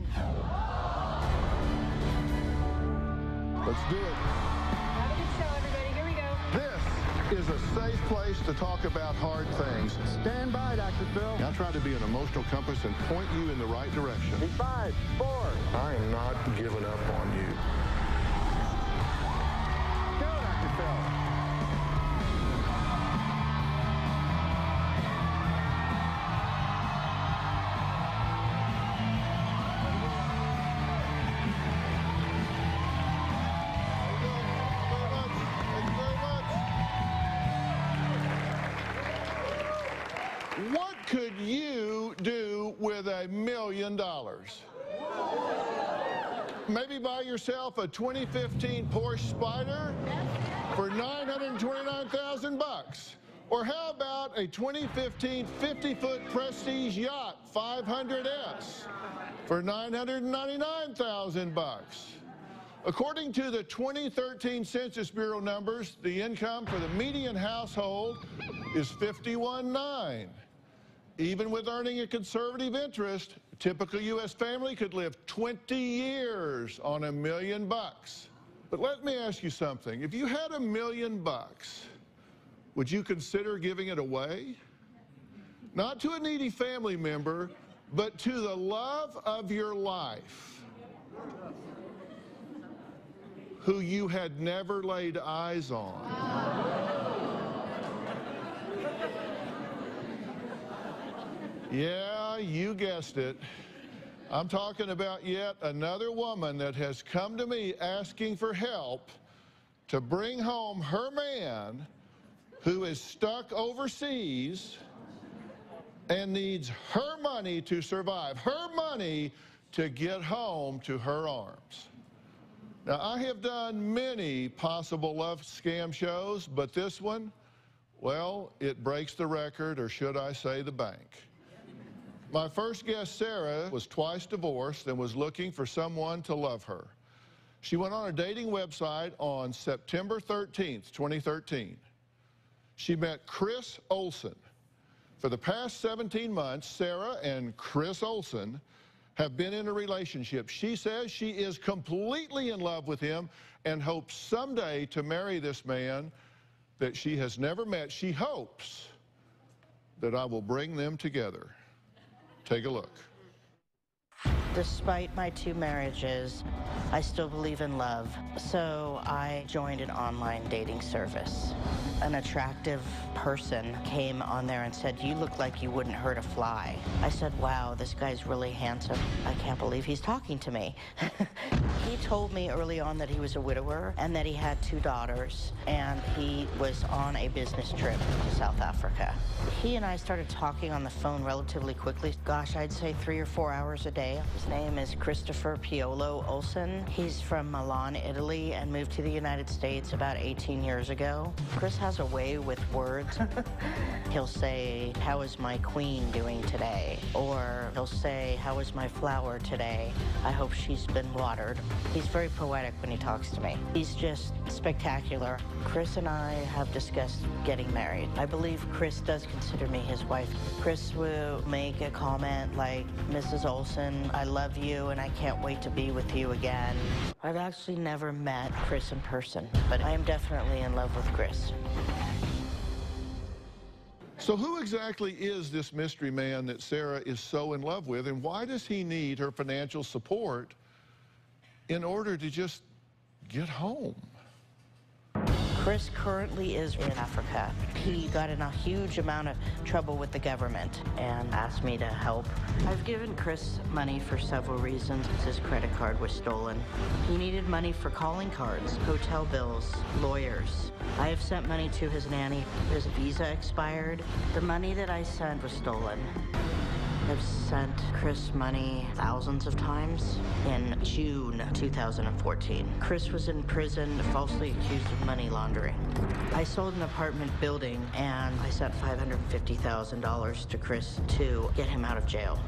him. Let's do it. Have a good show, everybody. Here we go. This is a safe place to talk about hard things. Stand by, Dr. Phil. I'll try to be an emotional compass and point you in the right direction. 5, 4. I am not giving up on you. Go, Dr. Phil. What could you do with $1 million? Maybe buy yourself a 2015 Porsche Spyder for $929,000. Or how about a 2015 50-foot Prestige Yacht 500S for $999,000? According to the 2013 Census Bureau numbers, the income for the median household is $51,900. Even with earning a conservative interest, a typical U.S. family could live 20 years on $1 million. But let me ask you something. If you had $1 million, would you consider giving it away? Not to a needy family member, but to the love of your life, who you had never laid eyes on. Yeah, you guessed it. I'm talking about yet another woman that has come to me asking for help to bring home her man who is stuck overseas and needs her money to survive, her money to get home to her arms. Now, I have done many possible love scam shows, but this one, well, it breaks the record, or should I say the bank. My first guest, Sarah, was twice divorced and was looking for someone to love her. She went on a dating website on September 13th, 2013. She met Chris Olson. For the past 17 months, Sarah and Chris Olson have been in a relationship. She says she is completely in love with him and hopes someday to marry this man that she has never met. She hopes that I will bring them together. Take a look. Despite my 2 marriages, I still believe in love, so I joined an online dating service. An attractive person came on there and said, "You look like you wouldn't hurt a fly." I said, "Wow, this guy's really handsome. I can't believe he's talking to me." He told me early on that he was a widower and that he had 2 daughters, and he was on a business trip to South Africa. He and I started talking on the phone relatively quickly. Gosh, I'd say 3 or 4 hours a day. His name is Christopher Piolo Olson. He's from Milan, Italy, and moved to the United States about 18 years ago. Chris has a way with words. He'll say, "How is my queen doing today?" Or he'll say, "How is my flower today? I hope she's been watered." He's very poetic when he talks to me. He's just spectacular. Chris and I have discussed getting married. I believe Chris does consider me his wife. Chris will make a comment like, "Mrs. Olson, I love you and I can't wait to be with you again." I've actually never met Chris in person, but I am definitely in love with Chris. So who exactly is this mystery man that Sarah is so in love with, and why does he need her financial support in order to just get home? Chris currently is in Africa. He got in a huge amount of trouble with the government and asked me to help. I've given Chris money for several reasons. His credit card was stolen. He needed money for calling cards, hotel bills, lawyers. I have sent money to his nanny. His visa expired. The money that I sent was stolen. I've sent Chris money thousands of times. In June 2014, Chris was in prison falsely accused of money laundering. I sold an apartment building and I sent $550,000 to Chris to get him out of jail.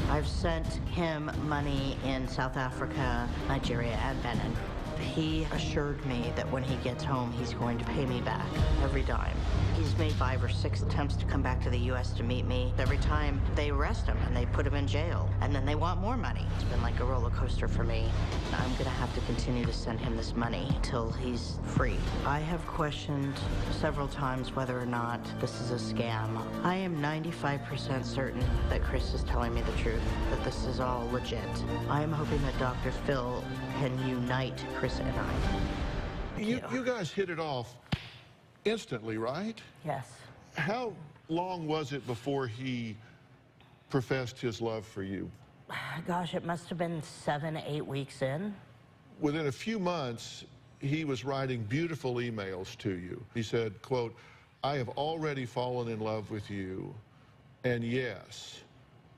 I've sent him money in South Africa, Nigeria, and Benin. He assured me that when he gets home, he's going to pay me back every dime. He's made 5 or 6 attempts to come back to the U.S. to meet me. Every time they arrest him and they put him in jail, and then they want more money. It's been like a roller coaster for me. I'm gonna have to continue to send him this money till he's free. I have questioned several times whether or not this is a scam. I am 95% certain that Chris is telling me the truth, that this is all legit. I am hoping that Dr. Phil can unite Chris and I. You guys hit it off instantly, right? Yes. How long was it before he professed his love for you? Gosh, it must have been 7, 8 weeks in. Within a few months, he was writing beautiful emails to you. He said, quote, "I have already fallen in love with you, and yes,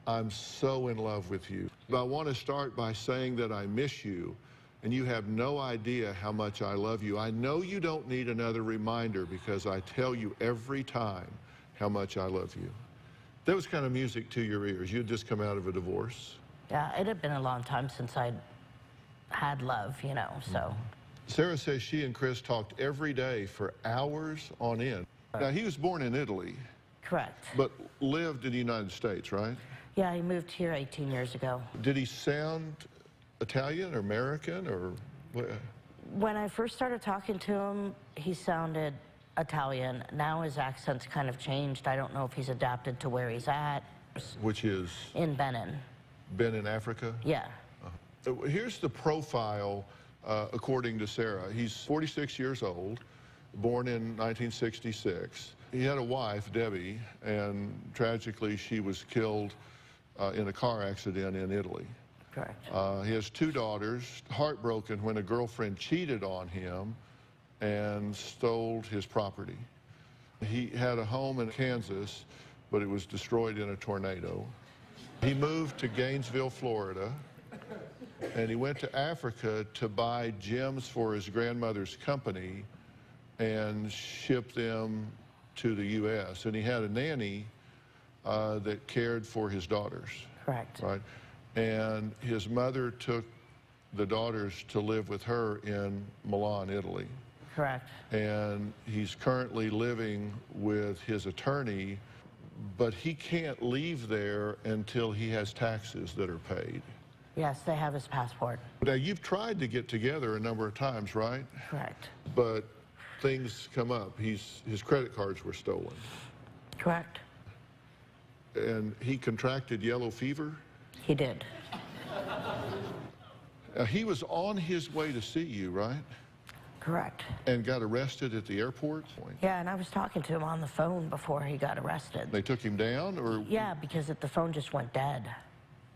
I'm so in love with you. But I want to start by saying that I miss you, and you have no idea how much I love you. I know you don't need another reminder because I tell you every time how much I love you." That was kind of music to your ears. You had just come out of a divorce. Yeah, it had been a long time since I'd had love, you know, so. Sarah says she and Chris talked every day for hours on end. Now, he was born in Italy. Correct. But lived in the United States, right? Yeah, he moved here 18 years ago. Did he sound Italian or American or what? When I first started talking to him, he sounded Italian. Now his accent's kind of changed. I don't know if he's adapted to where he's at. Which is? In Benin. Benin, Africa? Yeah. Here's the profile, according to Sarah. He's 46 years old, born in 1966. He had a wife, Debbie, and tragically she was killed in a car accident in Italy. Correct. He has 2 daughters, heartbroken when a girlfriend cheated on him and stole his property. He had a home in Kansas, but it was destroyed in a tornado. He moved to Gainesville, Florida, and he went to Africa to buy gems for his grandmother's company and ship them to the U.S. And he had a nanny that cared for his daughters. Correct. Right? And his mother took the daughters to live with her in Milan, Italy. Correct. And he's currently living with his attorney, but he can't leave there until he has taxes that are paid. Yes, they have his passport. Now, you've tried to get together a number of times, right? Correct. But things come up. His credit cards were stolen. Correct. And he contracted yellow fever? He did. He was on his way to see you, right? Correct. And got arrested at the airport? Yeah, and I was talking to him on the phone before he got arrested. They took him down, or? Yeah, because the phone just went dead.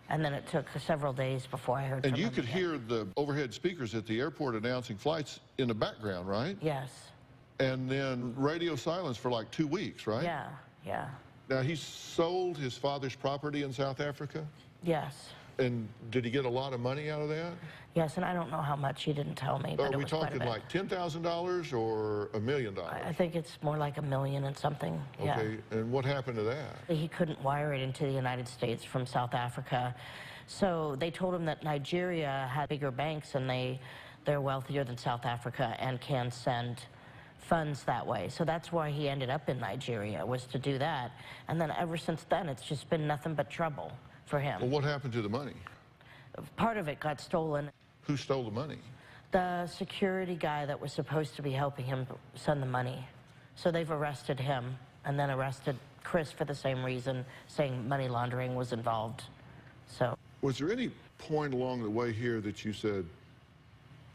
And then it took several days before I heard from him. And you could again. hear the overhead speakers at the airport announcing flights in the background, right? Yes. And then radio silence for like 2 weeks, right? Yeah, yeah. Now, he sold his father's property in South Africa? Yes. And did he get a lot of money out of that? Yes, and I don't know how much. He didn't tell me, but Are it we was quite a talking bit. like $10,000 or $1 million? I think it's more like $1 million and something. Yeah. Okay, and what happened to that? He couldn't wire it into the United States from South Africa. So they told him that Nigeria had bigger banks and they're wealthier than South Africa and can send funds that way. So that's why he ended up in Nigeria, was to do that. And then ever since then, it's just been nothing but trouble for him. Well, what happened to the money? Part of it got stolen. Who stole the money? The security guy that was supposed to be helping him send the money. So they've arrested him and then arrested Chris for the same reason, saying money laundering was involved. So. Was there any point along the way here that you said,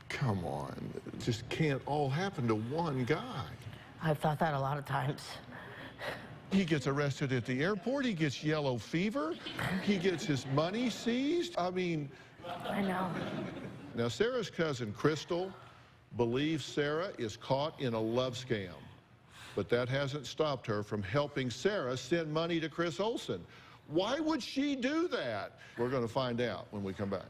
come on, it just can't all happen to one guy? I've thought that a lot of times. He gets arrested at the airport, he gets yellow fever, he gets his money seized. I mean... I know. Now, Sarah's cousin, Crystal, believes Sarah is caught in a love scam. But that hasn't stopped her from helping Sarah send money to Chris Olsen. Why would she do that? We're going to find out when we come back.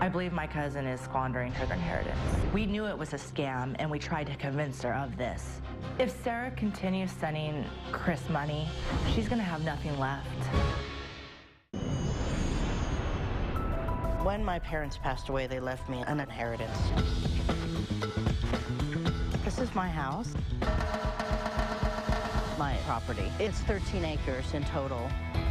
I believe my cousin is squandering her inheritance. We knew it was a scam, and we tried to convince her of this. If Sarah continues sending Chris money, she's gonna have nothing left. When my parents passed away, they left me an inheritance. This is my house. My property. It's 13 acres in total.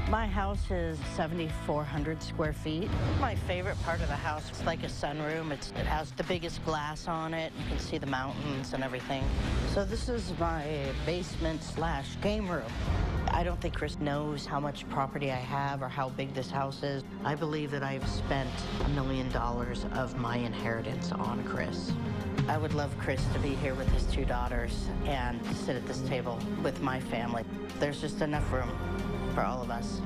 My house is 7,400 square feet. My favorite part of the house is like a sunroom. It has the biggest glass on it. You can see the mountains and everything. So this is my basement / game room. I don't think Chris knows how much property I have or how big this house is. I believe that I've spent $1 million of my inheritance on Chris. I would love Chris to be here with his 2 daughters and sit at this table with my family. There's just enough room for all of us.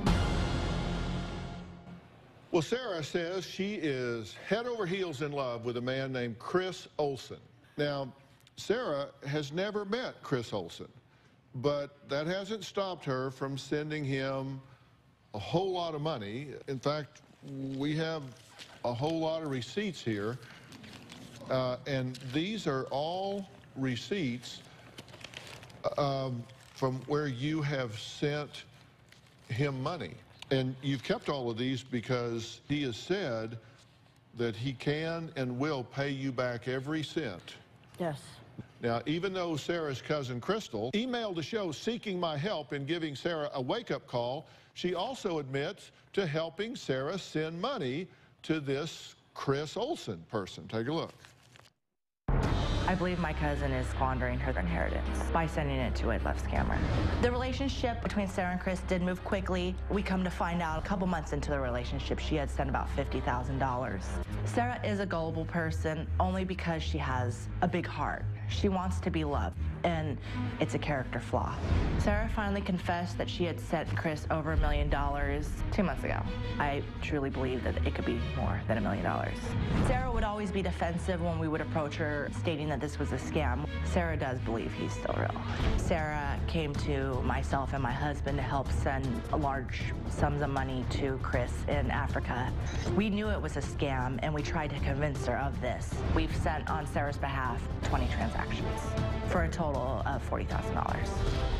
Well, Sarah says she is head over heels in love with a man named Chris Olson. Now, Sarah has never met Chris Olson, but that hasn't stopped her from sending him a whole lot of money. In fact, we have a whole lot of receipts here, and these are all receipts from where you have sent him money. And you've kept all of these because he has said that he can and will pay you back every cent. Yes. Now, even though Sarah's cousin Crystal emailed the show seeking my help in giving Sarah a wake-up call, she also admits to helping Sarah send money to this Chris Olson person. Take a look. I believe my cousin is squandering her inheritance by sending it to a left scammer. The relationship between Sarah and Chris did move quickly. We come to find out a couple months into the relationship, she had sent about $50,000. Sarah is a gullible person only because she has a big heart. She wants to be loved, and it's a character flaw. Sarah finally confessed that she had sent Chris over $1 million 2 months ago. I truly believe that it could be more than $1 million. Sarah would always be defensive when we would approach her, stating that this was a scam. Sarah does believe he's still real. Sarah came to myself and my husband to help send large sums of money to Chris in Africa. We knew it was a scam, and we tried to convince her of this. We've sent, on Sarah's behalf, 20 transactions for a total of $40,000.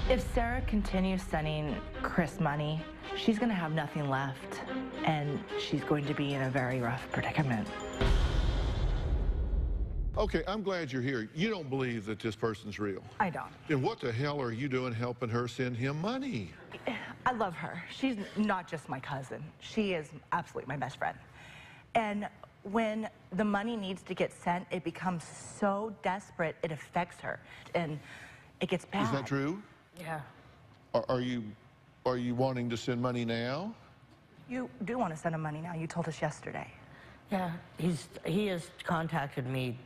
If Sarah continues sending Chris money, she's going to have nothing left, and she's going to be in a very rough predicament. Okay, I'm glad you're here. You don't believe that this person's real. I don't. Then what the hell are you doing helping her send him money? I love her. She's not just my cousin. She is absolutely my best friend. And when the money needs to get sent, it becomes so desperate, it affects her, and it gets bad. Is that true? Yeah. Are you wanting to send money now? You do want to send him money now. You told us yesterday. Yeah, he has contacted me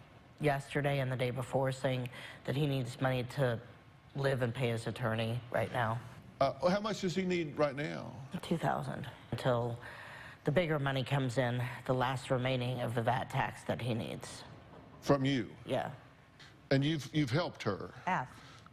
yesterday and the day before saying that he needs money to live and pay his attorney right now. How much does he need right now? $2,000 until the bigger money comes in, the last remaining of the VAT tax that he needs. From you? Yeah. And you've helped her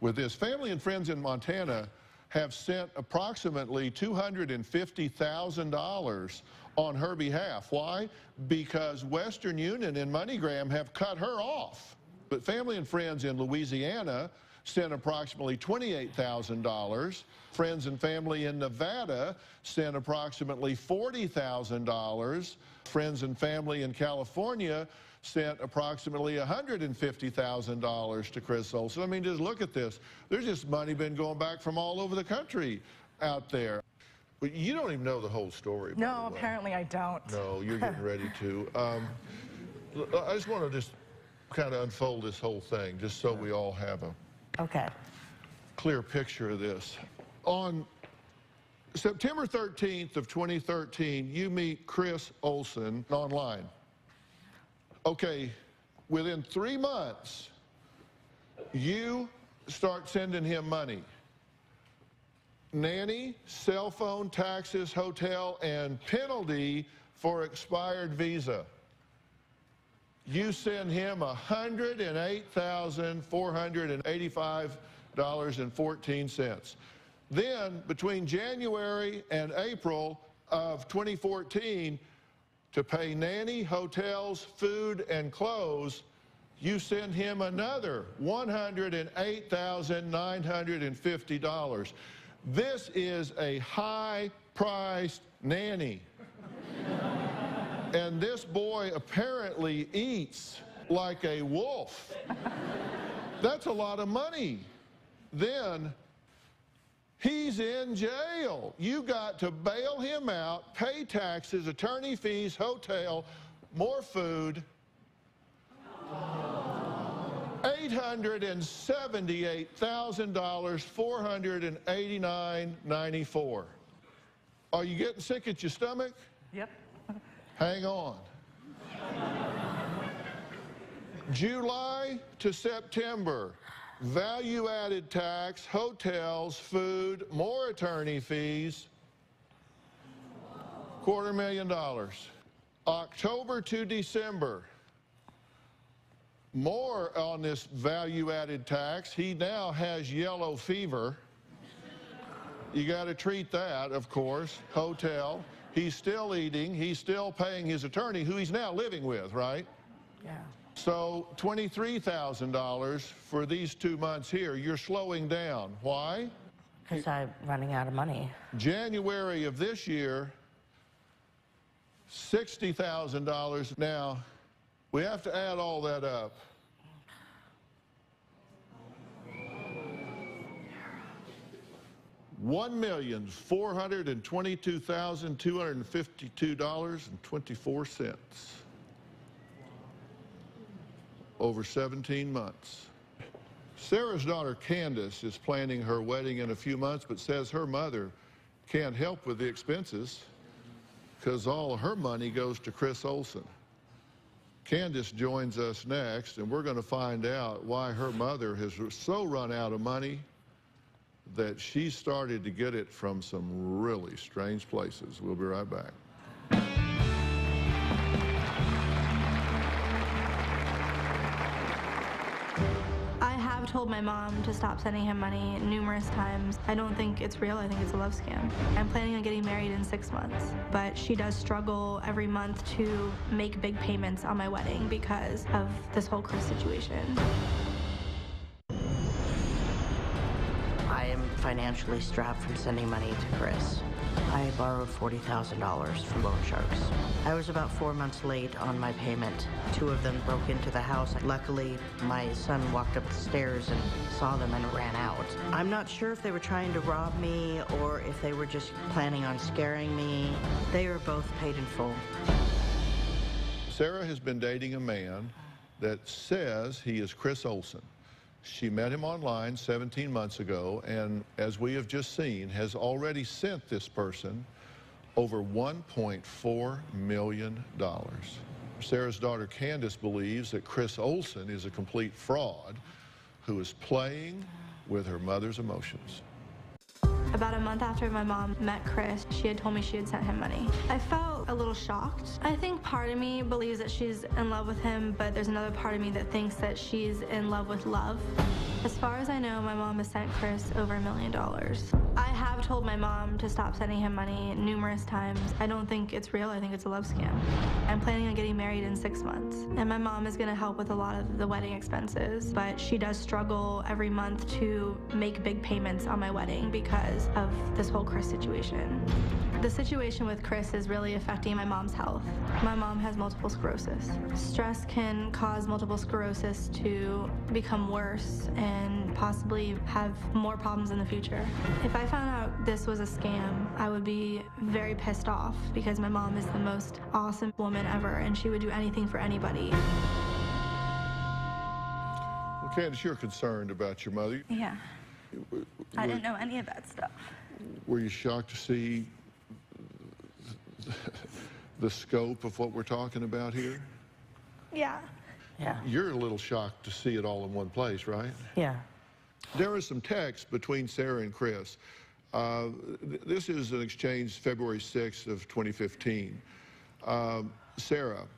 with this. Family and friends in Montana have sent approximately $250,000 on her behalf. Why? Because Western Union and MoneyGram have cut her off. But family and friends in Louisiana sent approximately $28,000. Friends and family in Nevada sent approximately $40,000. Friends and family in California sent approximately $150,000 to Chris Olson. I mean, just look at this. There's just money been going back from all over the country out there. But you don't even know the whole story. No, apparently I don't. No, you're getting ready to. I just want to kind of unfold this whole thing, just so we all have a clear picture of this. On September 13th of 2013, you meet Chris Olson online. Okay, within 3 months, you start sending him money. Nanny, cell phone, taxes, hotel, and penalty for expired visa. You send him $108,485.14. Then, between January and April of 2014, to pay nanny, hotels, food, and clothes, you send him another $108,950. This is a high-priced nanny. And this boy apparently eats like a wolf. That's a lot of money. Then he's in jail. You got to bail him out, pay taxes, attorney fees, hotel, more food. $878,000, $489.94. Are you getting sick at your stomach? Yep. Hang on. July to September, value-added tax, hotels, food, more attorney fees, $250,000. October to December, more on this value-added tax. He now has yellow fever. You got to treat that, of course. Hotel. He's still eating. He's still paying his attorney, who he's now living with, right? Yeah. So $23,000 for these 2 months here. You're slowing down. Why? Because I'm running out of money. January of this year, $60,000. Now, we have to add all that up. $1,422,252.24 over 17 months. Sarah's daughter Candace is planning her wedding in a few months, but says her mother can't help with the expenses because all her money goes to Chris Olson. Candace joins us next, and we're going to find out why her mother has so run out of money that she started to get it from some really strange places. We'll be right back. I have told my mom to stop sending him money numerous times. I don't think it's real. I think it's a love scam. I'm planning on getting married in 6 months, but she does struggle every month to make big payments on my wedding because of this whole Chris situation. I am financially strapped from sending money to Chris. I borrowed $40,000 from loan sharks. I was about 4 months late on my payment. 2 of them broke into the house. Luckily, my son walked up the stairs and saw them and ran out. I'm not sure if they were trying to rob me or if they were just planning on scaring me. They were both paid in full. Sarah has been dating a man that says he is Chris Olson. She met him online 17 months ago, and as we have just seen, has already sent this person over $1.4 million. Sarah's daughter Candace believes that Chris Olson is a complete fraud who is playing with her mother's emotions. About a month after my mom met Chris, she had told me she had sent him money. I felt a little shocked. I think part of me believes that she's in love with him, but there's another part of me that thinks that she's in love with love. As far as I know, my mom has sent Chris over $1 million. I have told my mom to stop sending him money numerous times. I don't think it's real. I think it's a love scam. I'm planning on getting married in 6 months, and my mom is going to help with a lot of the wedding expenses, but she does struggle every month to make big payments on my wedding because of this whole Chris situation. The situation with Chris is really affecting my mom's health. My mom has multiple sclerosis. Stress can cause multiple sclerosis to become worse and possibly have more problems in the future. If I found out this was a scam, I would be very pissed off because my mom is the most awesome woman ever and she would do anything for anybody. Well, Candace, you're concerned about your mother. Yeah. I didn't know any of that stuff. Were you shocked to see the scope of what we're talking about here? Yeah. Yeah. You're a little shocked to see it all in one place, right? Yeah. There was some text between Sarah and Chris. This is an exchange February 6th of 2015. Sarah,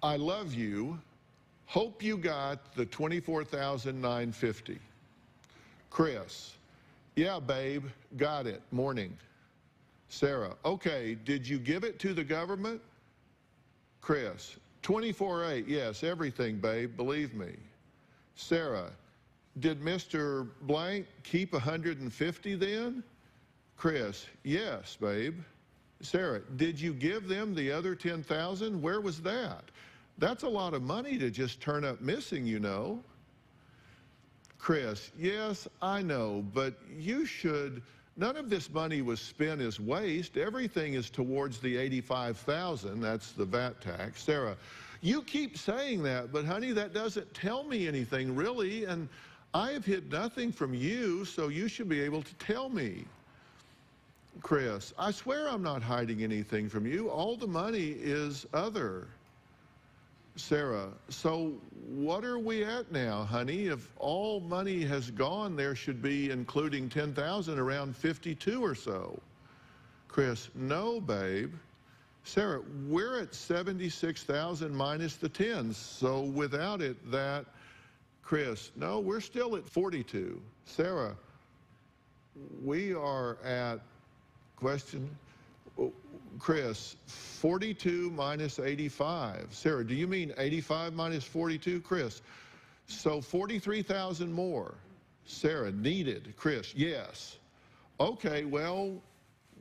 I love you. Hope you got the $24,950. Chris, yeah, babe, got it. Morning. Sarah, okay, did you give it to the government? Chris, 24/8, yes, everything, babe, believe me. Sarah, did Mr. Blank keep 150 then? Chris, yes, babe. Sarah, did you give them the other $10,000? Where was that? That's a lot of money to just turn up missing, you know. Chris, yes, I know, but you should, none of this money was spent as waste. Everything is towards the $85,000, that's the VAT tax. Sarah, you keep saying that, but honey, that doesn't tell me anything really, and I have hid nothing from you, so you should be able to tell me. Chris, I swear I'm not hiding anything from you. All the money is other. Sarah, so what are we at now, honey? If all money has gone, there should be, including $10,000, around 52 or so. Chris, no, babe. Sarah, we're at 76,000 minus the 10, so without it, that. Chris, no, we're still at 42. Sarah, we are at, question, Chris, 42 minus 85. Sarah, do you mean 85 minus 42? Chris, so 43,000 more. Sarah, needed. Chris, yes. Okay, well,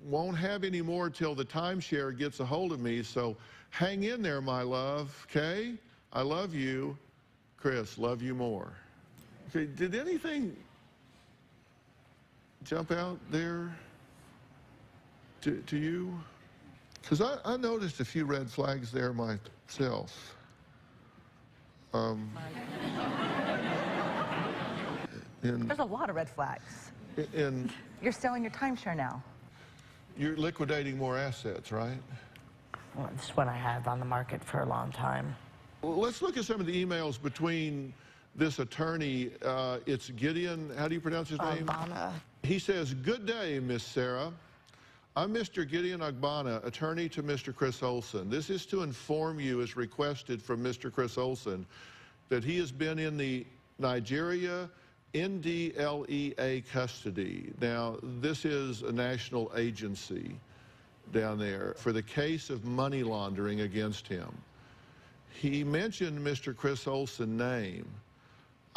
won't have any more till the timeshare gets a hold of me, so hang in there, my love, okay? I love you. Chris, love you more. Okay, did anything jump out there to you? Because I noticed a few red flags there myself. There's a lot of red flags. You're selling your timeshare now. You're liquidating more assets, right? Well, it's what I had on the market for a long time. Well, let's look at some of the emails between this attorney. It's Gideon, how do you pronounce his name? Agbana. He says, good day, Miss Sarah. I'm Mr. Gideon Agbana, attorney to Mr. Chris Olson. This is to inform you, as requested from Mr. Chris Olson, that he has been in the Nigeria NDLEA custody. Now, this is a national agency down there for the case of money laundering against him. He mentioned Mr. Chris Olson's name.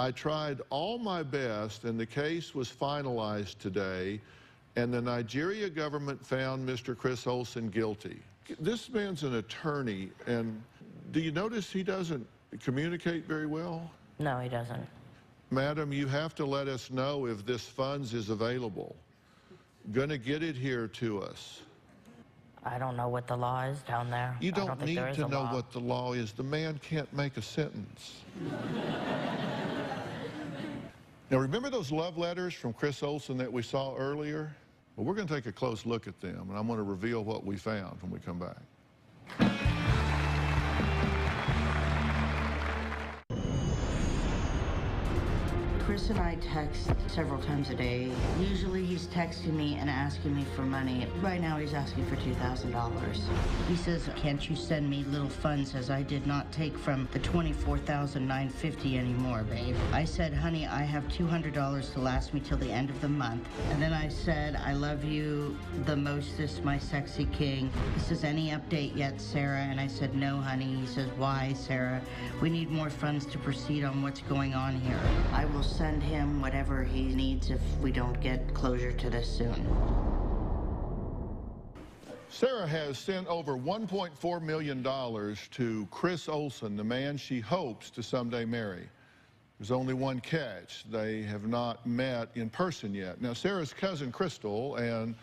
I tried all my best, and the case was finalized today, and the Nigeria government found Mr. Chris Olson guilty. This man's an attorney, and do you notice he doesn't communicate very well? No, he doesn't. Madam, you have to let us know if this funds is available. Gonna get it here to us. I don't know what the law is down there. You don't need to know law. what the law is. The man can't make a sentence. Now, remember those love letters from Chris Olson that we saw earlier? Well, we're going to take a close look at them, and I'm going to reveal what we found when we come back. Chris and I text several times a day. Usually he's texting me and asking me for money. Right now he's asking for $2,000. He says, can't you send me little funds, as I did not take from the $24,950 anymore, babe. I said, honey, I have $200 to last me till the end of the month. And then I said, I love you the mostest, my sexy king. He says, any update yet, Sarah? And I said, no, honey. He says, why, Sarah? We need more funds to proceed on what's going on here. I will send him whatever he needs if we don't get closure to this soon. Sarah has sent over $1.4 million to Chris Olson, the man she hopes to someday marry. There's only one catch. They have not met in person yet. Now, Sarah's cousin Crystal and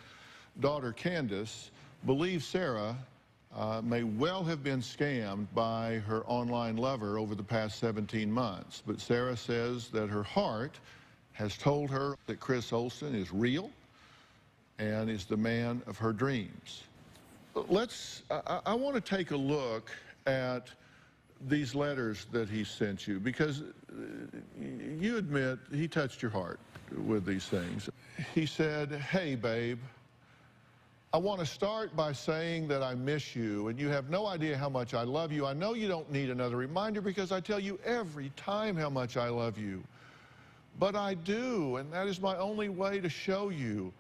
daughter Candace believe Sarah may well have been scammed by her online lover over the past 17 months. But Sarah says that her heart has told her that Chris Olson is real and is the man of her dreams. I want to take a look at these letters that he sent you, because you admit he touched your heart with these things. He said, hey, babe, I want to start by saying that I miss you, and you have no idea how much I love you. I know you don't need another reminder because I tell you every time how much I love you. But I do, and that is my only way to show you.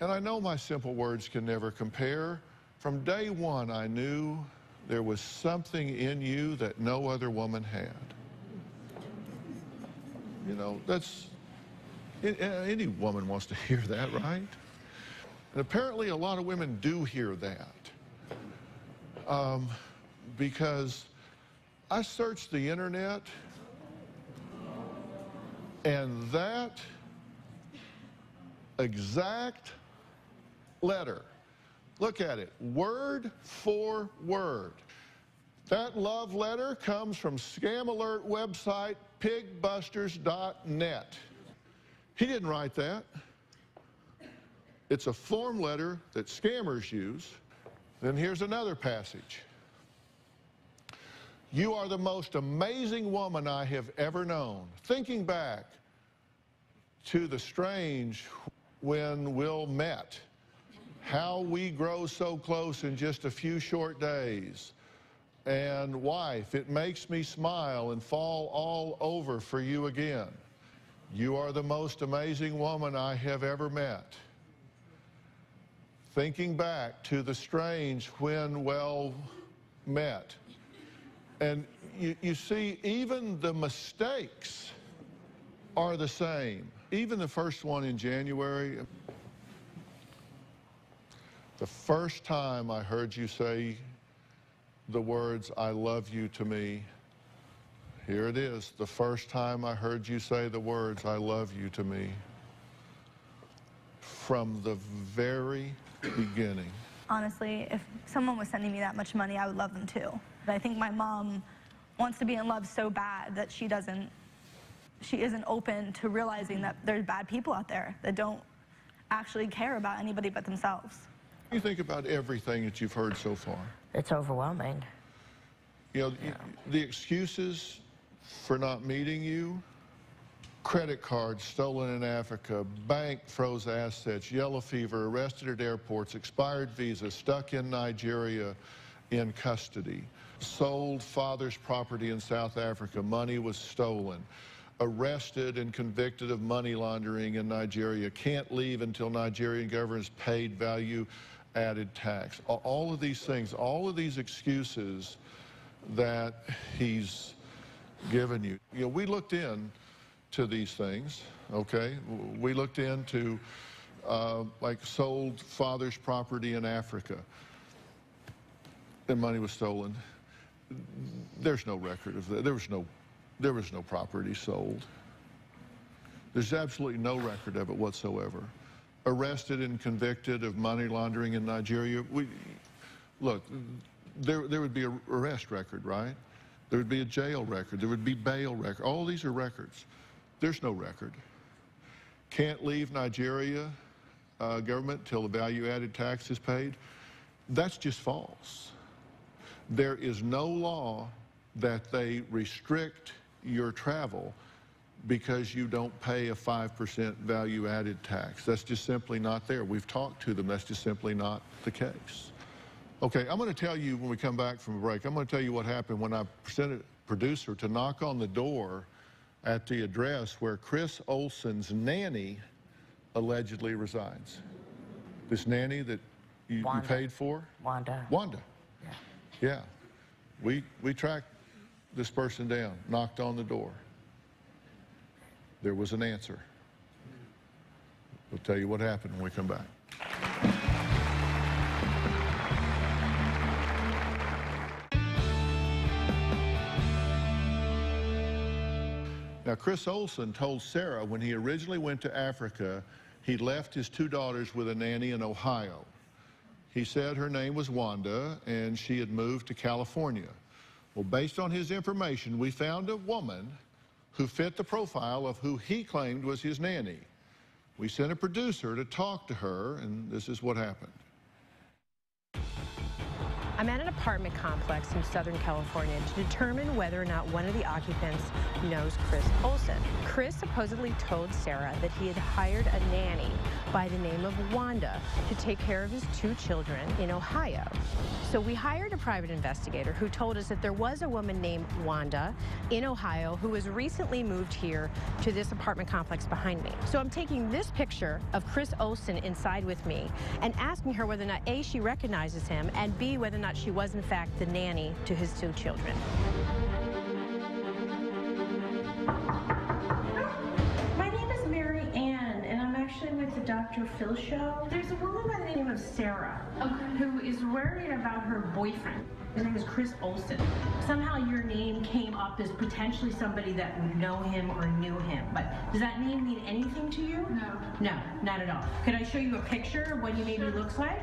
And I know my simple words can never compare. From day one, I knew there was something in you that no other woman had. You know, that's, any woman wants to hear that, right? And apparently a lot of women do hear that. Because I searched the internet, and that exact letter, look at it, word for word. That love letter comes from scam alert website pigbusters.net. He didn't write that. It's a form letter that scammers use. Then here's another passage. You are the most amazing woman I have ever known. Thinking back to the strange when Will met, how we grow so close in just a few short days. And wife, it makes me smile and fall all over for you again. You are the most amazing woman I have ever met. Thinking back to the strange when well met. And you see, even the mistakes are the same. Even the first one in January, the first time I heard you say the words, I love you to me, here it is. The first time I heard you say the words, I love you to me. From the very beginning. Honestly, if someone was sending me that much money, I would love them too. But I think my mom wants to be in love so bad that she isn't open to realizing that there's bad people out there that don't actually care about anybody but themselves. You think about everything that you've heard so far. It's overwhelming. You know, the excuses for not meeting you, credit cards stolen in Africa, bank froze assets, yellow fever, arrested at airports, expired visas, stuck in Nigeria in custody, sold father's property in South Africa, money was stolen, arrested and convicted of money laundering in Nigeria, can't leave until Nigerian government's paid value-added tax. All of these things, all of these excuses that he's given you. You know, we looked in to these things, okay? We looked into, like, sold father's property in Africa, and money was stolen. There's no record of that. There was no property sold. There's absolutely no record of it whatsoever. Arrested and convicted of money laundering in Nigeria. Look, there would be an arrest record, right? There would be a jail record. There would be bail record. All these are records. There's no record. Can't leave Nigeria government till the value-added tax is paid. That's just false. There is no law that they restrict your travel because you don't pay a 5% value-added tax. That's just simply not there. We've talked to them. That's just simply not the case. Okay, I'm going to tell you when we come back from a break, I'm going to tell you what happened when I presented a producer to knock on the door at the address where Chris Olsen's nanny allegedly resides. This nanny that you paid for? Wanda. Wanda. Yeah. Yeah. We tracked this person down, knocked on the door. There was an answer. We'll tell you what happened when we come back. Now, Chris Olsen told Sarah when he originally went to Africa, he left his two daughters with a nanny in Ohio. He said her name was Wanda, and she had moved to California. Well, based on his information, we found a woman who fit the profile of who he claimed was his nanny. We sent a producer to talk to her, and this is what happened. I'm at an apartment complex in Southern California to determine whether or not one of the occupants knows Chris Olsen. Chris supposedly told Sarah that he had hired a nanny by the name of Wanda to take care of his two children in Ohio. So we hired a private investigator who told us that there was a woman named Wanda in Ohio who was recently moved here to this apartment complex behind me. So I'm taking this picture of Chris Olsen inside with me and asking her whether or not A, she recognizes him, and B, whether or not she was in fact the nanny to his two children. My name is Mary Ann, and I'm actually with the Dr. Phil show. There's a woman by the name of Sarah who is worried about her boyfriend. His name is Chris Olsen. Somehow your name came up as potentially somebody that would know him or knew him. But does that name mean anything to you? No. No, not at all. Could I show you a picture of what he maybe looks like?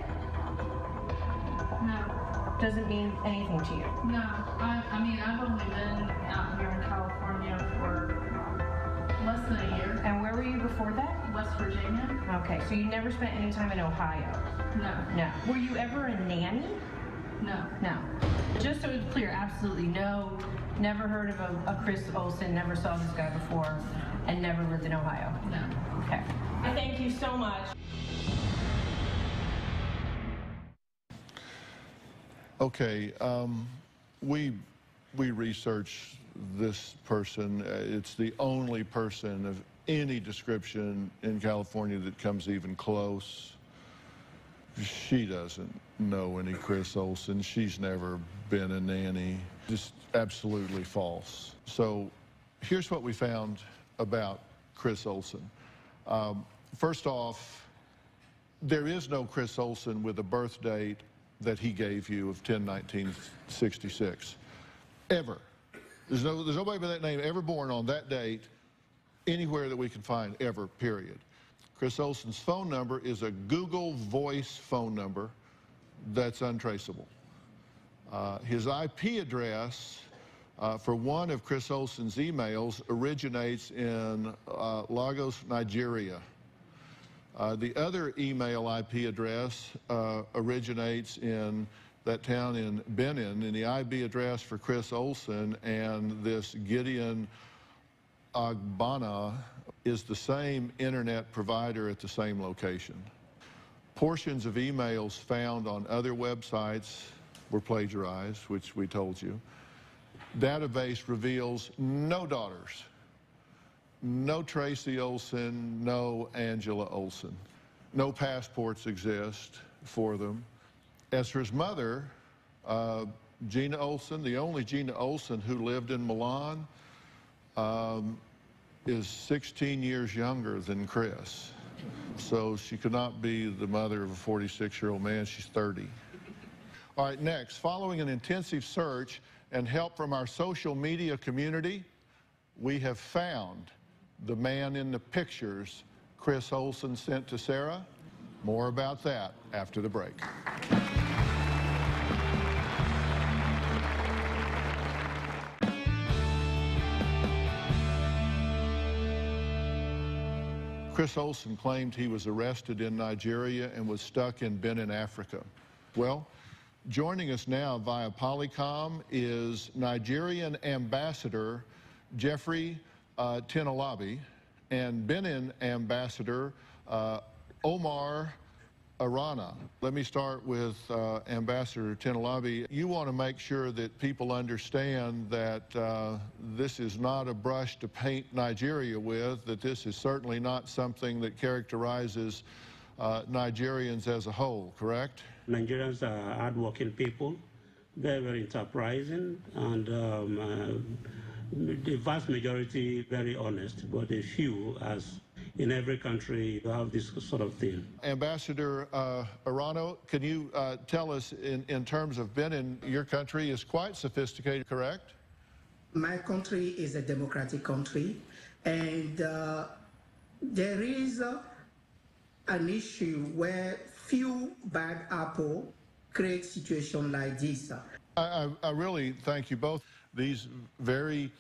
No. Doesn't mean anything to you? No. I mean, I've only been out here in California for less than a year. And where were you before that? West Virginia. Okay, so you never spent any time in Ohio? No. No. Were you ever a nanny? No. No. Just so it's clear, absolutely no. Never heard of a Chris Olsen, never saw this guy before, and never lived in Ohio? No. Okay. Thank you so much. Okay, we researched this person. It's the only person of any description in California that comes even close. She doesn't know any Chris Olsen. She's never been a nanny. Just absolutely false. So here's what we found about Chris Olsen. First off, there is no Chris Olsen with a birth date that he gave you of 10/1966. Ever. There's nobody by that name ever born on that date anywhere that we can find, ever, period. Chris Olsen's phone number is a Google Voice phone number that's untraceable. His IP address for one of Chris Olsen's emails originates in Lagos, Nigeria. The other email IP address originates in that town in Benin, and the IP address for Chris Olsen and this Gideon Agbana is the same internet provider at the same location. Portions of emails found on other websites were plagiarized, which we told you. Database reveals no daughters. No Tracy Olsen, no Angela Olsen. No passports exist for them. As for his mother, Gina Olsen, the only Gina Olsen who lived in Milan, is 16 years younger than Chris. So she could not be the mother of a 46-year-old man. She's 30. All right, next, following an intensive search and help from our social media community, we have found the man in the pictures Chris Olsen sent to Sarah. More about that after the break. Chris Olsen claimed he was arrested in Nigeria and was stuck in Benin, Africa. Well, joining us now via Polycom is Nigerian Ambassador Jeffrey Tinalabi and Benin Ambassador Omar Arana. Let me start with Ambassador Tinalabi. You want to make sure that people understand that this is not a brush to paint Nigeria with, that this is certainly not something that characterizes Nigerians as a whole, correct? Nigerians are hardworking people, very enterprising, and the vast majority very honest, but a few, as in every country, you have this sort of thing. Ambassador Arano, can you tell us, in terms of Benin, your country is quite sophisticated, correct? My country is a democratic country, and there is an issue where few bad apple create situation like this. I really thank you both. These very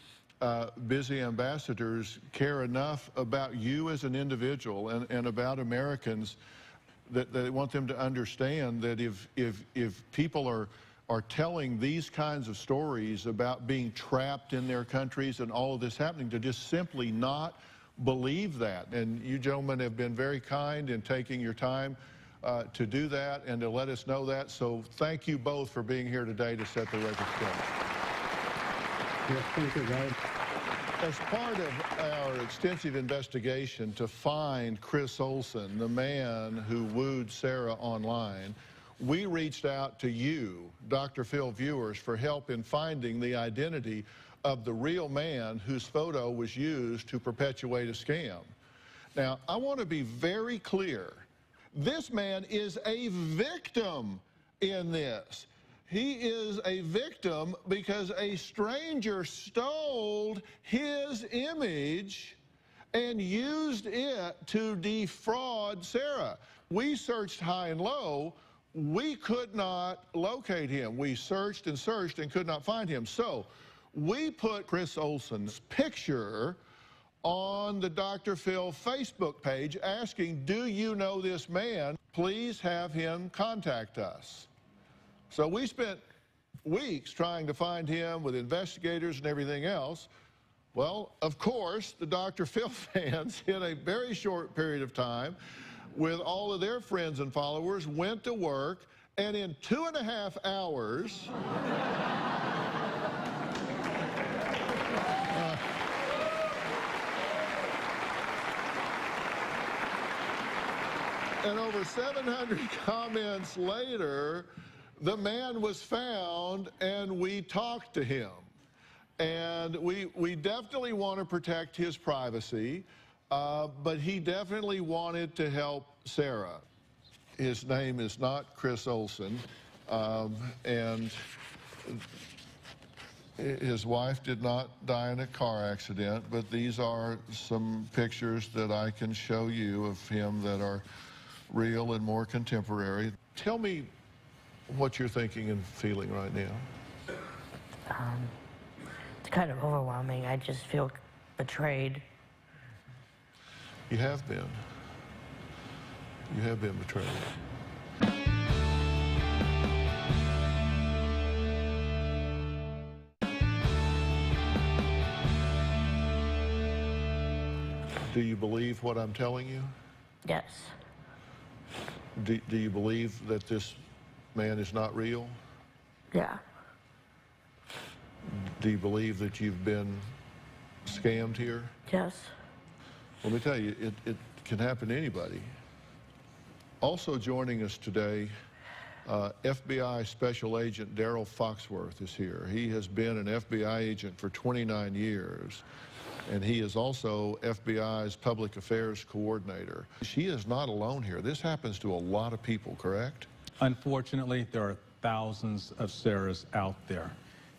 busy ambassadors care enough about you as an individual and about Americans that they want them to understand that if people are telling these kinds of stories about being trapped in their countries and all of this happening, to just simply not believe that. And you gentlemen have been very kind in taking your time to do that and to let us know that. So thank you both for being here today to set the record straight. Yes, thank you, guys. As part of our extensive investigation to find Chris Olsen, the man who wooed Sarah online, we reached out to you, Dr. Phil viewers, for help in finding the identity of the real man whose photo was used to perpetuate a scam. Now, I want to be very clear. This man is a victim in this. He is a victim because a stranger stole his image and used it to defraud Sarah. We searched high and low. We could not locate him. We searched and could not find him. So we put Chris Olsen's picture on the Dr. Phil Facebook page asking, do you know this man? Please have him contact us. So we spent weeks trying to find him with investigators and everything else. Well, of course, the Dr. Phil fans, in a very short period of time, with all of their friends and followers, went to work, and in 2.5 hours, and over 700 comments later, the man was found, and we talked to him. And we definitely want to protect his privacy, but he definitely wanted to help Sarah. His name is not Chris Olsen, and his wife did not die in a car accident, but these are some pictures that I can show you of him that are real and more contemporary. Tell me what you're thinking and feeling right now. It's kind of overwhelming. I just feel betrayed. You have been. You have been betrayed. Do you believe what I'm telling you? Yes. Do you believe that this man is not real? Yeah. Do you believe that you've been scammed here? Yes. Let me tell you, it can happen to anybody. Also joining us today, FBI Special Agent Daryl Foxworth is here. He has been an FBI agent for 29 years, and he is also FBI's Public Affairs Coordinator. She is not alone here. This happens to a lot of people, correct? Unfortunately, there are thousands of Sarahs out there.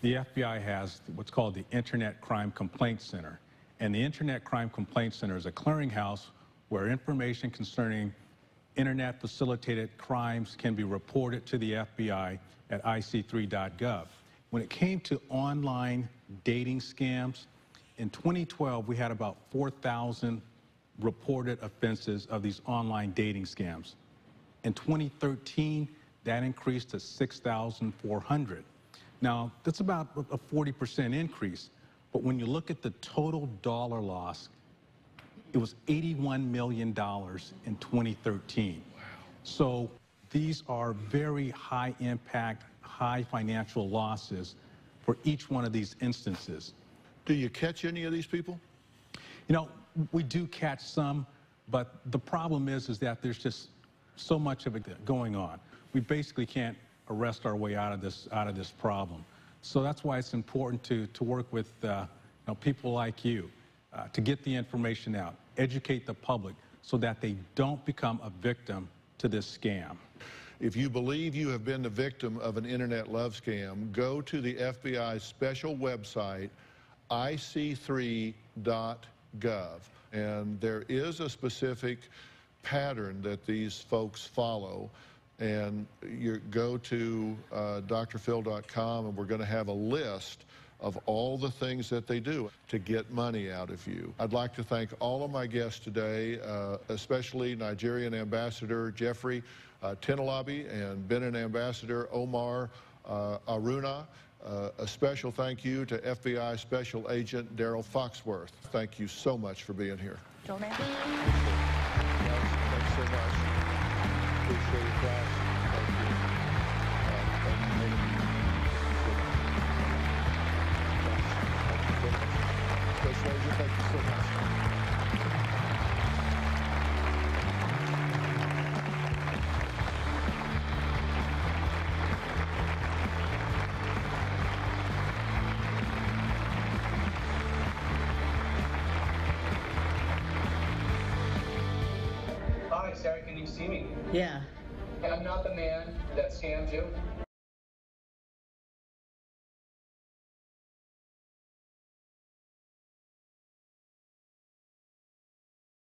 The FBI has what's called the Internet Crime Complaint Center. And the Internet Crime Complaint Center is a clearinghouse where information concerning internet-facilitated crimes can be reported to the FBI at ic3.gov. When it came to online dating scams, in 2012, we had about 4,000 reported offenses of these online dating scams. In 2013, that increased to 6,400. Now, that's about a 40% increase, but when you look at the total dollar loss, it was $81 million in 2013. Wow. So these are very high impact, high financial losses for each one of these instances. Do you catch any of these people? You know, we do catch some, but the problem is that there's just so much of it going on. We basically can't arrest our way out of this problem. So that's why it's important to work with people like you to get the information out, educate the public so that they don't become a victim to this scam. If you believe you have been the victim of an internet love scam, go to the FBI's special website, ic3.gov, and there is a specific pattern that these folks follow, and you go to drphil.com, and we're going to have a list of all the things that they do to get money out of you. I'd like to thank all of my guests today, especially Nigerian Ambassador Jeffrey Tinalabi and Benin Ambassador Omar Aruna. A special thank you to FBI Special Agent Daryl Foxworth. Thank you so much for being here. Joel, man. Thanks so much. Appreciate your class. Thank you. Thank you so much. Sarah, can you see me? Yeah. I'm not the man that scammed you.